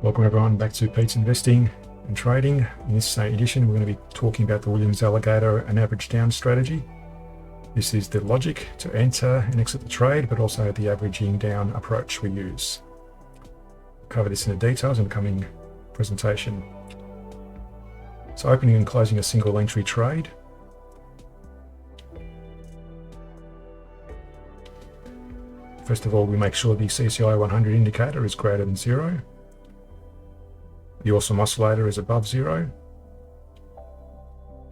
Welcome everyone back to Pete's Investing and Trading. In this edition, we're going to be talking about the Williams Alligator and average down strategy. This is the logic to enter and exit the trade, but also the averaging down approach we use. We'll cover this in the details in the coming presentation. So opening and closing a single entry trade. First of all, we make sure the CCI 100 indicator is greater than 0. The awesome oscillator is above 0.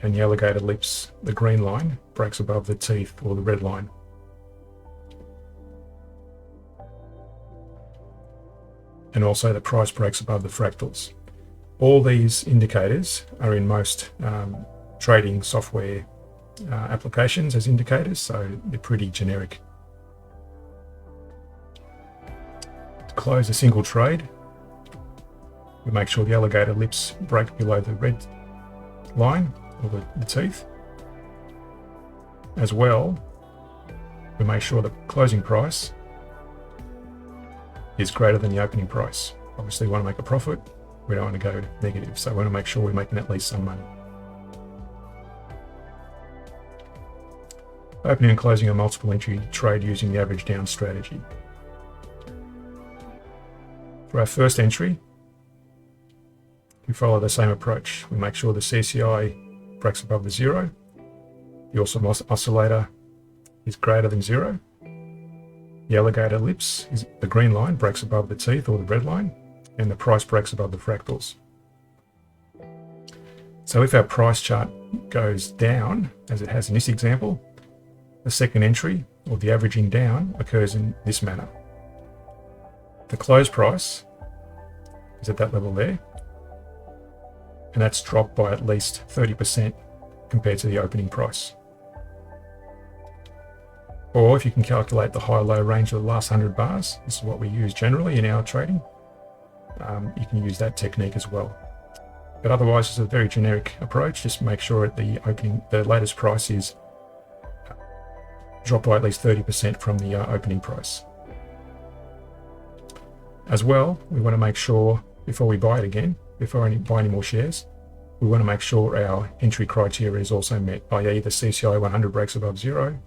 And the alligator lips, the green line, breaks above the teeth or the red line. And also the price breaks above the fractals. All these indicators are in most trading software applications as indicators, so they're pretty generic. To close a single trade, we make sure the alligator lips break below the red line or the teeth. As well, we make sure the closing price is greater than the opening price. Obviously, we want to make a profit. We don't want to go negative, so we want to make sure we're making at least some money. Opening and closing a multiple entry trade using the average down strategy. For our first entry, we follow the same approach. We make sure the CCI breaks above the 0. The awesome oscillator is greater than 0. The alligator lips, the green line, breaks above the teeth or the red line, and the price breaks above the fractals. So if our price chart goes down, as it has in this example, the second entry, or the averaging down, occurs in this manner. The close price is at that level there, and that's dropped by at least 30% compared to the opening price. Or if you can calculate the high-low range of the last 100 bars, this is what we use generally in our trading, you can use that technique as well. But otherwise, it's a very generic approach. Just make sure at the latest price is dropped by at least 30% from the opening price. As well, we want to make sure before we buy it again, before we buy any more shares, we want to make sure our entry criteria is also met, i.e. the CCI 100 breaks above 0,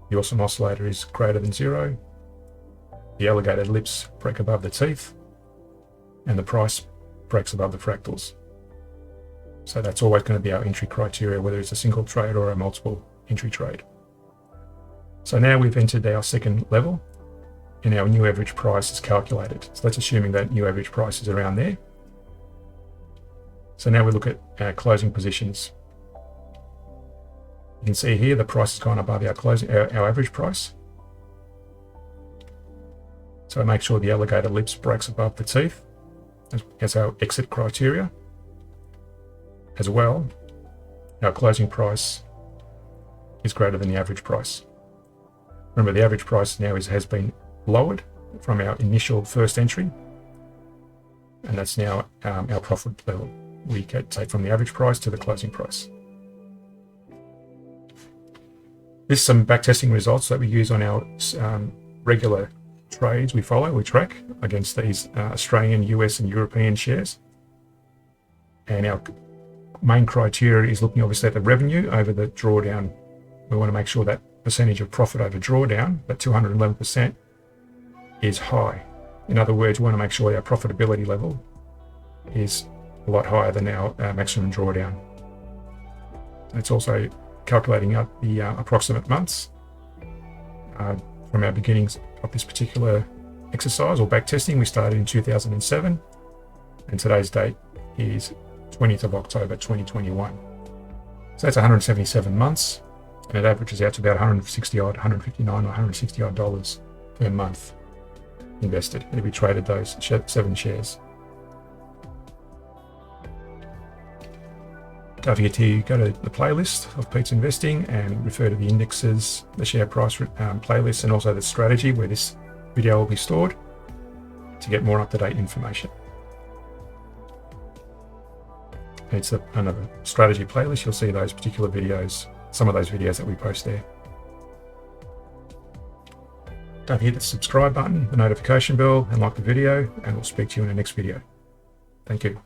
the awesome oscillator is greater than 0, the alligator lips break above the teeth, and the price breaks above the fractals. So that's always going to be our entry criteria, whether it's a single trade or a multiple entry trade. So now we've entered our second level, and our new average price is calculated. So that's assuming that new average price is around there. So now we look at our closing positions. You can see here the price has gone above our average price. So make sure the alligator lips breaks above the teeth as our exit criteria. As well, our closing price is greater than the average price. Remember, the average price now has been lowered from our initial first entry, and that's now our profit level. We can take from the average price to the closing price. This is some backtesting results that we use on our regular trades we track against these Australian, US and European shares. And our main criteria is looking obviously at the revenue over the drawdown. We want to make sure that percentage of profit over drawdown, that 211%, is high. In other words, we want to make sure our profitability level is a lot higher than our maximum drawdown. It's also calculating out the approximate months from our beginnings of this particular exercise or backtesting. We started in 2007, and today's date is 20th of October 2021. So that's 177 months, and it averages out to about 160 odd, 159 or 160 odd dollars per month invested if we traded those 7 shares. Don't forget to go to the playlist of Pete's Investing and refer to the indexes, the share price playlist, and also the strategy where this video will be stored to get more up-to-date information. It's another strategy playlist. You'll see those particular videos, some of those videos that we post there. Don't forget the subscribe button, the notification bell, and like the video, and we'll speak to you in the next video. Thank you.